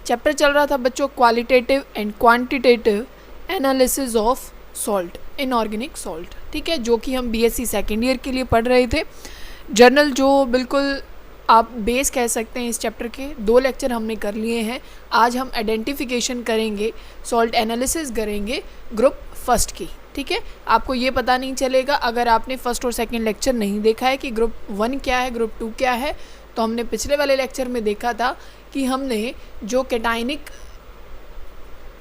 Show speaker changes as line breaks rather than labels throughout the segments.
Chapter चल रहा था बच्चों qualitative and quantitative analysis of salt, inorganic salt, ठीक है, जो कि हम बीएससी सेकेंड ईयर के लिए पढ़ रहे थे। जर्नल जो बिल्कुल आप बेस कह सकते हैं इस चैप्टर के, 2 लेक्चर हमने कर लिए हैं। आज हम आइडेंटिफिकेशन करेंगे, सॉल्ट एनालिसिस करेंगे ग्रुप फर्स्ट की, ठीक है। आपको ये पता नहीं चलेगा अगर आपने फर्स्ट और सेकंड लेक्चर नहीं देखा है कि ग्रुप 1 क्या है, ग्रुप 2 क्या है। तो हमने पिछले वाले लेक्चर में देखा था कि हमने जो कैटायनिक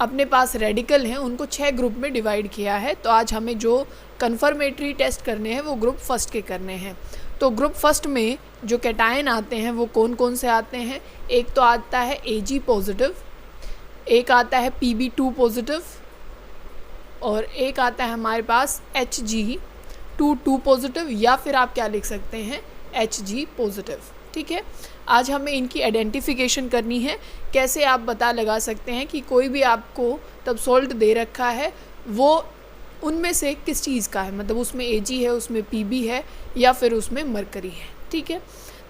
अपने पास रेडिकल हैं उनको 6 ग्रुप में डिवाइड किया है। तो आज हमें जो कन्फर्मेटरी टेस्ट करने हैं वो ग्रुप फर्स्ट के करने हैं। तो ग्रुप फर्स्ट में जो कैटायन आते हैं वो कौन कौन से आते हैं? एक तो आता है Ag पॉजिटिव, एक आता है Pb2 पॉजिटिव, और एक आता है हमारे पास Hg2 पॉजिटिव, या फिर आप क्या लिख सकते हैं Hg पॉजिटिव, ठीक है। आज हमें इनकी आइडेंटिफिकेशन करनी है। कैसे आप पता लगा सकते हैं कि कोई भी आपको तब सॉल्ट दे रखा है वो उनमें से किस चीज़ का है, मतलब उसमें Ag है, उसमें Pb है, या फिर उसमें मरकरी है, ठीक है।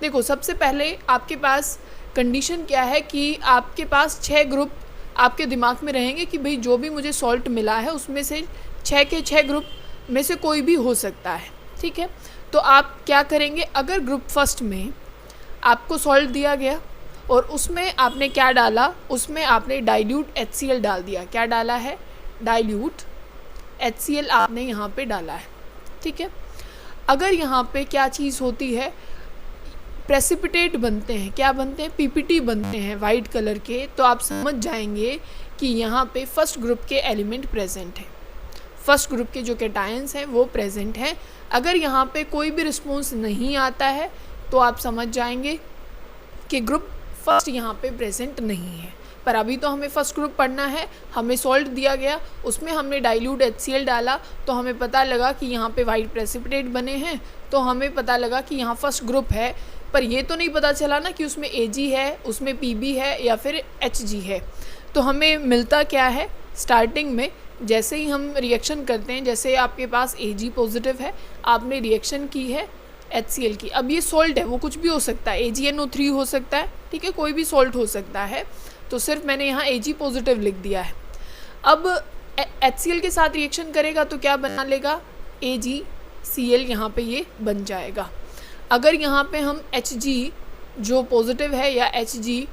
देखो सबसे पहले आपके पास कंडीशन क्या है कि आपके पास 6 ग्रुप आपके दिमाग में रहेंगे कि भाई जो भी मुझे सॉल्ट मिला है उसमें से 6 के 6 ग्रुप में से कोई भी हो सकता है, ठीक है। तो आप क्या करेंगे, अगर ग्रुप फर्स्ट में आपको सॉल्ट दिया गया और उसमें आपने क्या डाला, उसमें आपने डाइल्यूट HCl डाल दिया। क्या डाला है? डाइल्यूट HCl आपने यहाँ पे डाला है, ठीक है। अगर यहाँ पे क्या चीज़ होती है, प्रेसिपिटेट बनते हैं, क्या बनते हैं? PPT बनते हैं वाइट कलर के, तो आप समझ जाएंगे कि यहाँ पे फर्स्ट ग्रुप के एलिमेंट प्रेजेंट हैं, फर्स्ट ग्रुप के जो कैटायंस हैं वो प्रेजेंट हैं। अगर यहाँ पे कोई भी रिस्पॉन्स नहीं आता है तो आप समझ जाएंगे कि ग्रुप फर्स्ट यहाँ पे प्रेजेंट नहीं है। पर अभी तो हमें फर्स्ट ग्रुप पढ़ना है, हमें सॉल्ट दिया गया, उसमें हमने डाइल्यूट HCl डाला तो हमें पता लगा कि यहाँ पे वाइट प्रेसिपिटेट बने हैं, तो हमें पता लगा कि यहाँ फर्स्ट ग्रुप है। पर ये तो नहीं पता चला ना कि उसमें Ag है, उसमें Pb है, या फिर Hg है। तो हमें मिलता क्या है, स्टार्टिंग में जैसे ही हम रिएक्शन करते हैं, जैसे आपके पास Ag पॉजिटिव है, आपने रिएक्शन की है HCl की, अब ये सॉल्ट है, वो कुछ भी हो सकता है, AgNO3 हो सकता है, ठीक है, कोई भी सॉल्ट हो सकता है। तो सिर्फ मैंने यहाँ Ag पॉजिटिव लिख दिया है। अब HCl के साथ रिएक्शन करेगा तो क्या बना लेगा? AgCl यहाँ पे ये बन जाएगा। अगर यहाँ पे हम Hg जो पॉजिटिव है या Hg2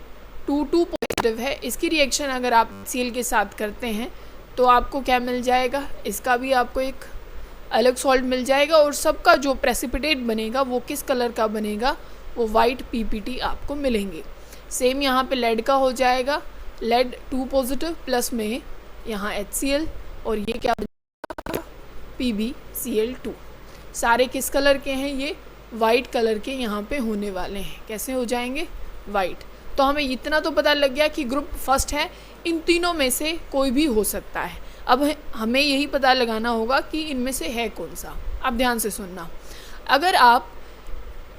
पॉजिटिव है, इसकी रिएक्शन अगर आप HCl के साथ करते हैं तो आपको क्या मिल जाएगा? इसका भी आपको एक अलग सॉल्ट मिल जाएगा, और सबका जो प्रेसिपिटेट बनेगा वो किस कलर का बनेगा? वो वाइट PPT आपको मिलेंगे। सेम यहाँ पे लेड का हो जाएगा, लेड 2 पॉजिटिव प्लस में यहाँ HCl, और ये क्या बनेगा? PbCl2। सारे किस कलर के हैं? ये वाइट कलर के यहाँ पे होने वाले हैं। कैसे हो जाएंगे? वाइट। तो हमें इतना तो पता लग गया कि ग्रुप फर्स्ट है, इन तीनों में से कोई भी हो सकता है। अब हमें यही पता लगाना होगा कि इनमें से है कौन सा। अब ध्यान से सुनना, अगर आप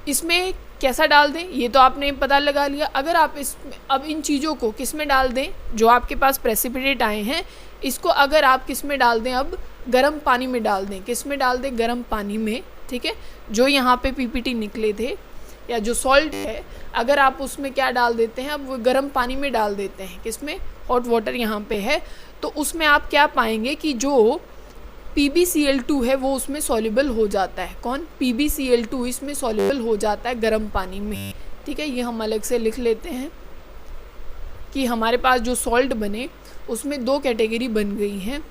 इसमें कैसा डाल दें ये तो आपने पता लगा लिया। अगर आप अब इन चीज़ों को किस में डाल दें, जो आपके पास प्रेसिपिटेट आए हैं, इसको अगर आप किस में डाल दें, अब गर्म पानी में डाल दें। किस में डाल दें? गर्म पानी में, ठीक है। जो यहाँ पे PPT निकले थे या जो सॉल्ट है, अगर आप उसमें क्या डाल देते हैं, अब वो गर्म पानी में डाल देते हैं, किसमें? हॉट वाटर यहाँ पे है, तो उसमें आप क्या पाएंगे कि जो PbCl2 है वो उसमें सॉल्युबल हो जाता है। कौन? PbCl2 इसमें सॉल्युबल हो जाता है गर्म पानी में, ठीक है। ये हम अलग से लिख लेते हैं कि हमारे पास जो सॉल्ट बने उसमें 2 कैटेगरी बन गई हैं।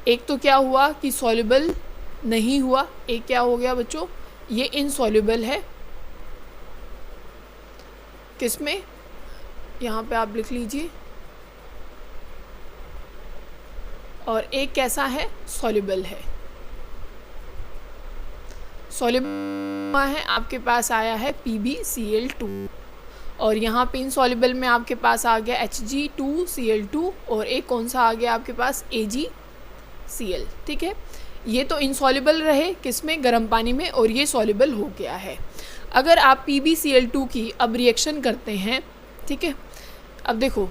एक तो क्या हुआ कि सॉल्युबल नहीं हुआ, एक क्या हो गया बच्चों, ये इनसॉल्युबल है। किसमें? यहाँ पे आप लिख लीजिए। और एक कैसा है? सॉल्युबल है। सॉल्युबल है आपके पास आया है PbCl2, और यहाँ पे इनसॉल्युबल में आपके पास आ गया Hg2Cl2, और एक कौन सा आ गया आपके पास? AgCl, ठीक है। ये तो इनसॉल्युबल रहे किसमें? गर्म पानी में, और ये सॉल्युबल हो गया है। अगर आप PbCl2 की अब रिएक्शन करते हैं, ठीक है। अब देखो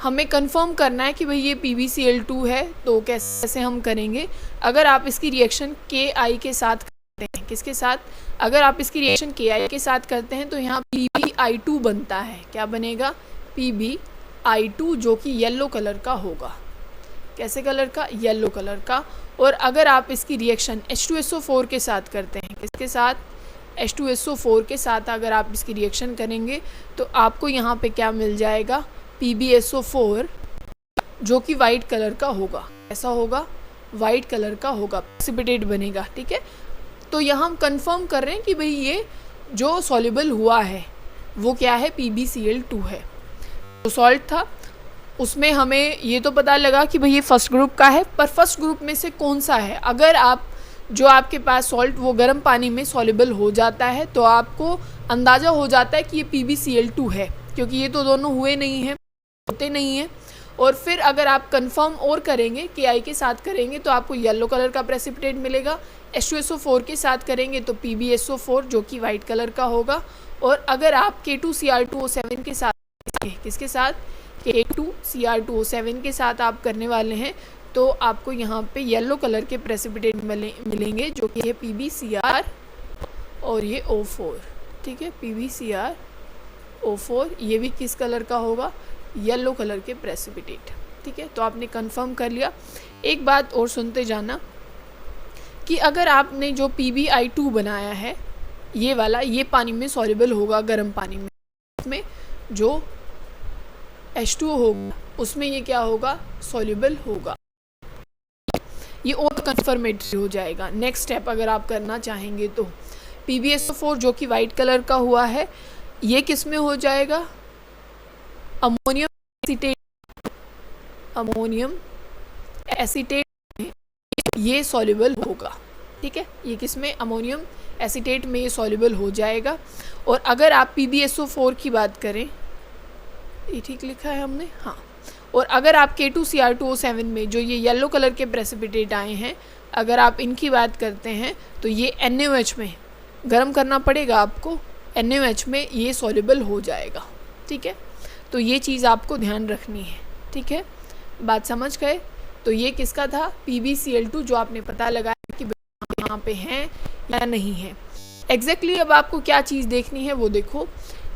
हमें कंफर्म करना है कि भाई ये PbCl2 है, तो कैसे हम करेंगे? अगर आप इसकी रिएक्शन Ki के साथ करते हैं, किसके साथ? अगर आप इसकी रिएक्शन Ki के साथ करते हैं तो यहाँ PbI2 बनता है। क्या बनेगा? PbI2 I2 जो कि येलो कलर का होगा। कैसे कलर का? येलो कलर का। और अगर आप इसकी रिएक्शन H2SO4 के साथ करते हैं, किसके साथ? H2SO4 के साथ अगर आप इसकी रिएक्शन करेंगे तो आपको यहाँ पे क्या मिल जाएगा? PbSO4 जो कि वाइट कलर का होगा। ऐसा होगा, वाइट कलर का होगा, प्रेसिपिटेट बनेगा। ठीक है, तो यहाँ हम कंफर्म कर रहे हैं कि भाई ये जो सॉल्युबल हुआ है वो क्या है? PbCl2 है। तो सॉल्ट था, उसमें हमें ये तो पता लगा कि भाई ये फर्स्ट ग्रुप का है, पर फर्स्ट ग्रुप में से कौन सा है? अगर आप जो आपके पास सॉल्ट वो गर्म पानी में सॉल्युबल हो जाता है तो आपको अंदाज़ा हो जाता है कि ये PbCl2 है, क्योंकि ये तो दोनों हुए नहीं हैं, होते नहीं हैं। और फिर अगर आप कंफर्म और करेंगे Ki के साथ करेंगे तो आपको येलो कलर का प्रेसिपिटेट मिलेगा। H2SO4 के साथ करेंगे तो PbSO4 जो कि वाइट कलर का होगा। और अगर आप K2Cr2O7 के साथ, किसके साथ? K2Cr2O7 के साथ आप करने वाले हैं तो आपको यहाँ पे येलो कलर के प्रेसिपिटेट मिलेंगे जो कि है PbCr और ये O4। ठीक है, PbCrO4 ये भी किस कलर का होगा? येलो कलर के प्रेसिपिटेट। ठीक है, तो आपने कंफर्म कर लिया। एक बात और सुनते जाना कि अगर आपने जो PbI2 बनाया है ये वाला, ये पानी में सॉल्युबल होगा, गर्म पानी में, उसमें जो H2O होगा उसमें ये क्या होगा? सॉल्युबल होगा। ये और कंफर्मेटरी हो जाएगा। नेक्स्ट स्टेप अगर आप करना चाहेंगे तो PbSO4 जो कि वाइट कलर का हुआ है ये किस में हो जाएगा? अमोनियम एसीटेट, अमोनियम एसीटेट में ये सॉल्युबल होगा। ठीक है, ये किस में? अमोनियम एसीटेट में ये सॉल्युबल हो जाएगा। और अगर आप PbSO4 की बात करें, ये ठीक लिखा है हमने, हाँ। और अगर आप K2Cr2O7 में जो ये येलो कलर के प्रेसिपिटेट आए हैं, अगर आप इनकी बात करते हैं तो ये NaOH में गर्म करना पड़ेगा आपको, NaOH में ये सॉल्युबल हो जाएगा। ठीक है, तो ये चीज़ आपको ध्यान रखनी है। ठीक है, बात समझ गए? तो ये किसका था? PbCl2 जो आपने पता लगाया कि यहाँ पे हैं या नहीं है। एग्जैक्टली अब आपको क्या चीज़ देखनी है वो देखो।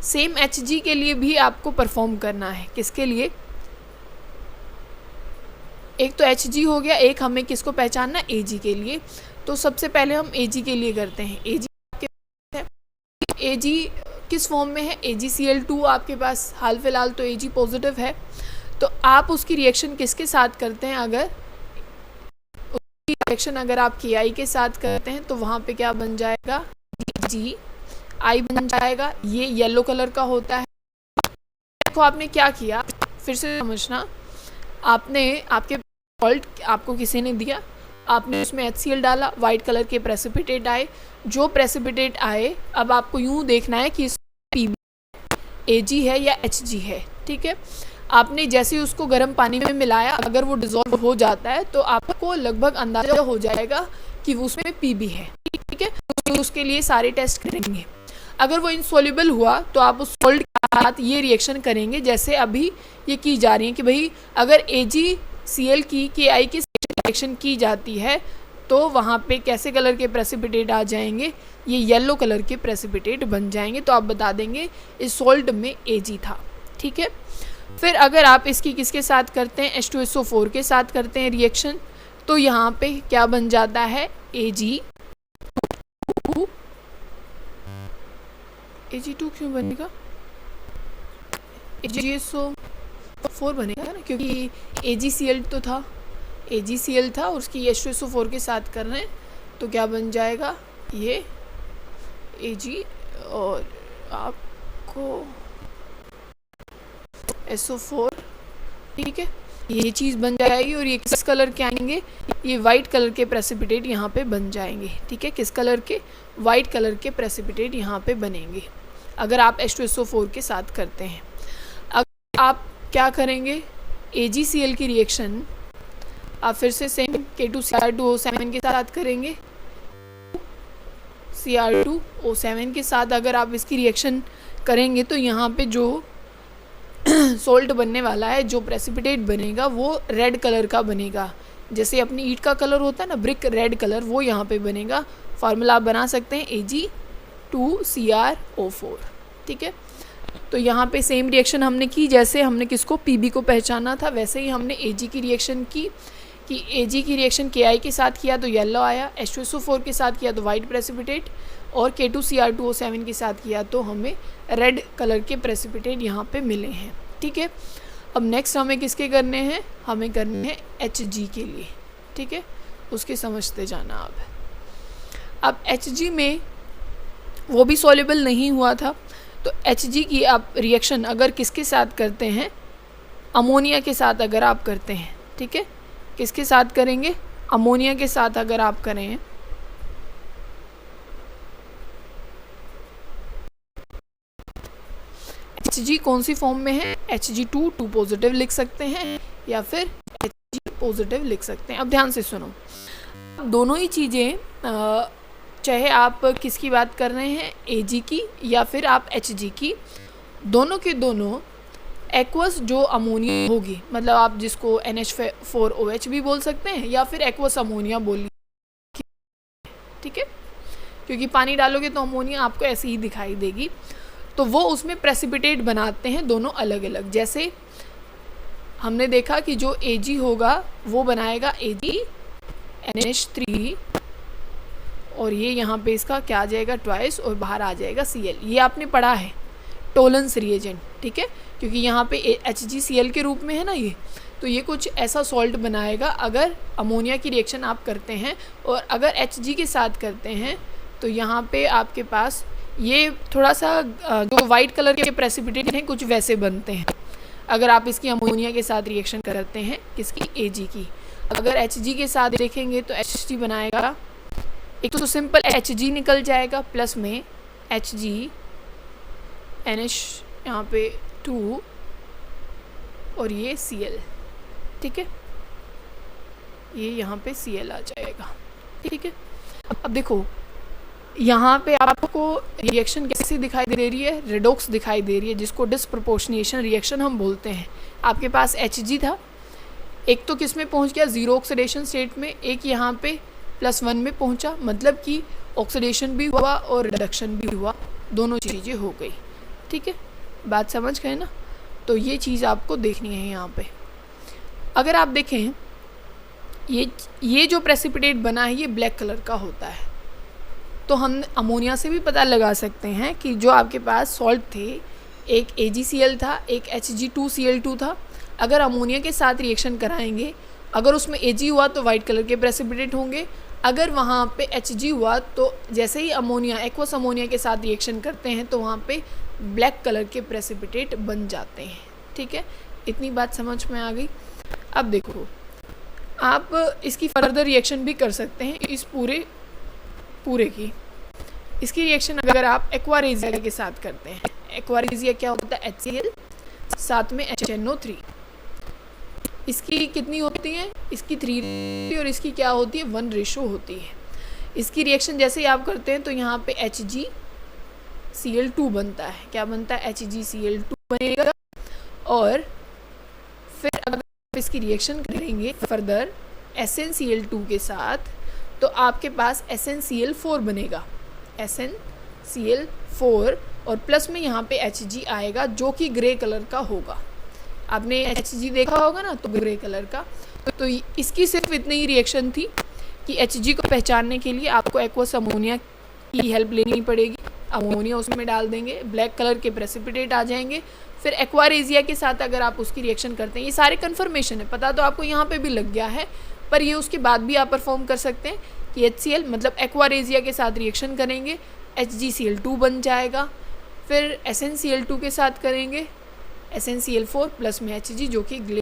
सेम Hg के लिए भी आपको परफॉर्म करना है। किसके लिए? एक तो Hg हो गया, एक हमें किसको पहचानना? Ag के लिए। तो सबसे पहले हम Ag के लिए करते हैं। Ag आपके पास है, Ag किस फॉर्म में है? AgCl2 आपके पास हाल फिलहाल तो Ag पॉजिटिव है। तो आप उसकी रिएक्शन किसके साथ करते हैं? अगर उसकी रिएक्शन अगर आप Ki के साथ करते हैं तो वहाँ पे क्या बन जाएगा? Gi बन जाएगा। ये येलो कलर का होता है। देखो आपने क्या किया, फिर से समझना। आपने आपके सॉल्ट आपको किसी ने दिया, आपने उसमें HCl डाला, वाइट कलर के प्रेसिपिटेट आए। जो प्रेसिपिटेट आए अब आपको यूँ देखना है कि Pb Ag है या Hg है। ठीक है, आपने जैसे ही उसको गर्म पानी में मिलाया, अगर वो डिज़ोल्व हो जाता है तो आपको लगभग अंदाज़ा हो जाएगा कि उसमें Pb है। ठीक है, तो उसके लिए सारे टेस्ट करेंगे। अगर वो इनसॉल्युबल हुआ तो आप उस सॉल्ट के साथ ये रिएक्शन करेंगे जैसे अभी ये की जा रही है कि भाई अगर AgCl की Ki की रिएक्शन की जाती है तो वहाँ पे कैसे कलर के प्रेसिपिटेट आ जाएंगे? ये येलो कलर के प्रेसिपिटेट बन जाएंगे। तो आप बता देंगे इस सॉल्ट में Ag था। ठीक है, फिर अगर आप इसकी किसके साथ करते हैं? H2SO4 के साथ करते हैं रिएक्शन, तो यहाँ पे क्या बन जाता है? Ag2 क्यों बनेगा? AgSO4 बनेगा ना, क्योंकि AgCl तो था, AgCl था और उसकी H2SO4 के साथ कर रहे हैं तो क्या बन जाएगा? ये Ag और आपको SO4। ठीक है, ये चीज़ बन जाएगी और ये किस कलर के आएंगे? ये वाइट कलर के प्रेसिपिटेट यहाँ पे बन जाएंगे। ठीक है, किस कलर के? वाइट कलर के प्रेसिपिटेट यहाँ पे बनेंगे अगर आप H2SO4 के साथ करते हैं। अगर आप क्या करेंगे? AgCl की रिएक्शन आप फिर से सेम K2Cr2O7 के साथ करेंगे। Cr2O7 के साथ अगर आप इसकी रिएक्शन करेंगे तो यहाँ पे जो सॉल्ट बनने वाला है, जो प्रेसिपिटेट बनेगा वो रेड कलर का बनेगा। जैसे अपनी ईंट का कलर होता है ना, ब्रिक रेड कलर, वो यहाँ पे बनेगा। फार्मूला आप बना सकते हैं Ag2CrO4। ठीक है, तो यहाँ पे सेम रिएक्शन हमने की, जैसे हमने किसको Pb को पहचाना था वैसे ही हमने Ag की रिएक्शन की कि Ag की रिएक्शन Ki के साथ किया तो येलो आया, H2SO4 के साथ किया तो वाइट प्रेसिपिटेट, और K2Cr2O7 के साथ किया तो हमें रेड कलर के प्रेसिपिटेट यहाँ पे मिले हैं। ठीक है, अब नेक्स्ट हमें किसके करने हैं, हमें करने हैं Hg के लिए। ठीक है, उसके समझते जाना आप। अब Hg में वो भी सॉल्युबल नहीं हुआ था, तो Hg की आप रिएक्शन अगर किसके साथ करते हैं, अमोनिया के साथ अगर आप करते हैं, ठीक है, किसके साथ करेंगे, अमोनिया के साथ अगर आप करें Hg कौन सी फॉर्म में है, Hg2 2 पॉजिटिव लिख सकते हैं या फिर Hg पॉजिटिव लिख सकते हैं। अब ध्यान से सुनो, दोनों ही चीज़ें चाहे आप किसकी बात कर रहे हैं, Ag की या फिर आप Hg की, दोनों के दोनों एक्वस जो अमोनिया होगी, मतलब आप जिसको NH4OH भी बोल सकते हैं या फिर एक्वस अमोनिया बोलिए। ठीक है, क्योंकि पानी डालोगे तो अमोनिया आपको ऐसे ही दिखाई देगी, तो वो उसमें प्रेसिपिटेट बनाते हैं दोनों अलग अलग। जैसे हमने देखा कि जो Ag होगा वो बनाएगा AgNH3 और ये यहाँ पे इसका क्या आ जाएगा ट्वाइस और बाहर आ जाएगा Cl। ये आपने पढ़ा है टोलेंस रिएजेंट। ठीक है, क्योंकि यहाँ पे HgCl के रूप में है ना ये, तो ये कुछ ऐसा सॉल्ट बनाएगा अगर अमोनिया की रिएक्शन आप करते हैं। और अगर Hg के साथ करते हैं तो यहाँ पे आपके पास ये थोड़ा सा जो वाइट कलर के प्रेसिपिटेट हैं कुछ वैसे बनते हैं अगर आप इसकी अमोनिया के साथ रिएक्शन करते हैं, किसकी, Ag की। अगर Hg के साथ देखेंगे तो Hg बनाएगा, एक तो सिंपल Hg निकल जाएगा प्लस में Hg NH यहाँ पे 2 और ये Cl। ठीक है, ये यहाँ पे Cl आ जाएगा। ठीक है, अब देखो यहाँ पे आपको रिएक्शन कैसी दिखाई दे रही है, रेडॉक्स दिखाई दे रही है, जिसको डिस्प्रपोर्शनेशन रिएक्शन हम बोलते हैं। आपके पास Hg था, एक तो किस में पहुँच गया, जीरो ऑक्सीडेशन स्टेट में, एक यहाँ पे +1 में पहुँचा, मतलब कि ऑक्सीडेशन भी हुआ और रिडक्शन भी हुआ, दोनों चीज़ें हो गई। ठीक है, बात समझ गए ना। तो ये चीज़ आपको देखनी है यहाँ पे। अगर आप देखें ये जो प्रेसिपिटेट बना है ये ब्लैक कलर का होता है, तो हम अमोनिया से भी पता लगा सकते हैं कि जो आपके पास सॉल्ट थे, एक AgCl था, एक Hg2Cl2 था, अगर अमोनिया के साथ रिएक्शन कराएंगे, अगर उसमें Ag हुआ तो वाइट कलर के प्रेसिपिटेट होंगे, अगर वहाँ पे Hg हुआ तो जैसे ही अमोनिया एक्वस अमोनिया के साथ रिएक्शन करते हैं तो वहाँ पे ब्लैक कलर के प्रेसिपिटेट बन जाते हैं। ठीक है, इतनी बात समझ में आ गई। अब देखो, आप इसकी फर्दर रिएक्शन भी कर सकते हैं, इस पूरे की इसकी रिएक्शन अगर आप एक्वारेजिया के साथ करते हैं, एक्वारेजिया क्या होता है, HCl साथ में HNO3, इसकी कितनी होती है, इसकी 3 और इसकी क्या होती है, 1 रेशो होती है। इसकी रिएक्शन जैसे ही आप करते हैं तो यहाँ पे HgCl2 बनता है, क्या बनता है, HgCl2 बनेगा। और फिर अगर आप इसकी रिएक्शन करेंगे फर्दर SnCl2 के साथ तो आपके पास SnCl4 बनेगा, SnCl4, और प्लस में यहाँ पे Hg आएगा जो कि ग्रे कलर का होगा। आपने Hg देखा होगा ना, तो ग्रे कलर का। तो इसकी सिर्फ इतनी ही रिएक्शन थी कि Hg को पहचानने के लिए आपको एक्वस अमोनिया की हेल्प लेनी पड़ेगी, अमोनिया उसमें डाल देंगे, ब्लैक कलर के प्रेसिपिटेट आ जाएंगे। फिर एक्वारेजिया के साथ अगर आप उसकी रिएक्शन करते हैं, ये सारे कन्फर्मेशन है, पता तो आपको यहाँ पे भी लग गया है, पर ये उसके बाद भी आप परफॉर्म कर सकते हैं कि HCl मतलब एक्वारेजिया के साथ रिएक्शन करेंगे, HgCl2 बन जाएगा, फिर SnCl2 के साथ करेंगे SnCl4 प्लस में Hg जो कि